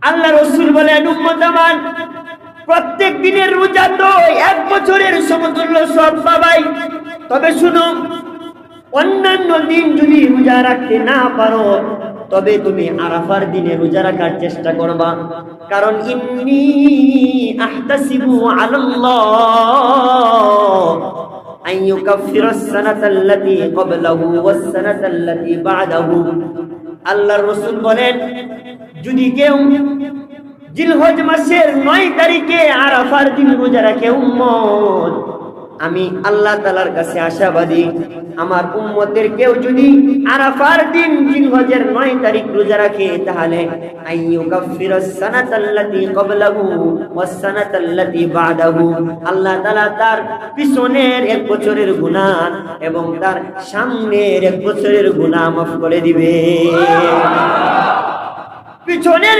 আল্লাহ রাসূল বলেন, উম্মত আমার, প্রত্যেক দিনের রোজা তো 1 বছরের সমতুল্য সব পাবাই। তবে শুনো, অন্যান্য দিন যদি রোজা রাখতে না পারো, তবে তুমি আরাফার দিনে রোজা রাখার চেষ্টা করবা। কারণ ইন্নী আহতাসিবু আলাল্লাহ আন ইউকাফিরাস সানাতাল্লাতী ক্বাবলাহু ওয়াস সানাতাল্লাতী বা'দাহু। আল্লাহর রাসূল বলেন, যদি কেউ জিলহজ মাসের 9 তারিখে আরাফার দিন রোজা রাখে উম্মত, আমি আল্লাহ তাআলার কাছে আশাবাদী, আমার উম্মতের কেউ যদি আরাফার দিন জিলহজের 9 তারিখ রোজা রাখে, তাহলে আইয়ুকাফিরাস সানাতাল্লাতী ক্বাবলাহু ওয়াস সানাতাল্লাতী বা'দাহু, আল্লাহ তাআলা তার পিছনের 1 বছরের গুনাহ এবং তার সামনের 1 বছরের গুনাহ মাফ করে দিবে। পিছনের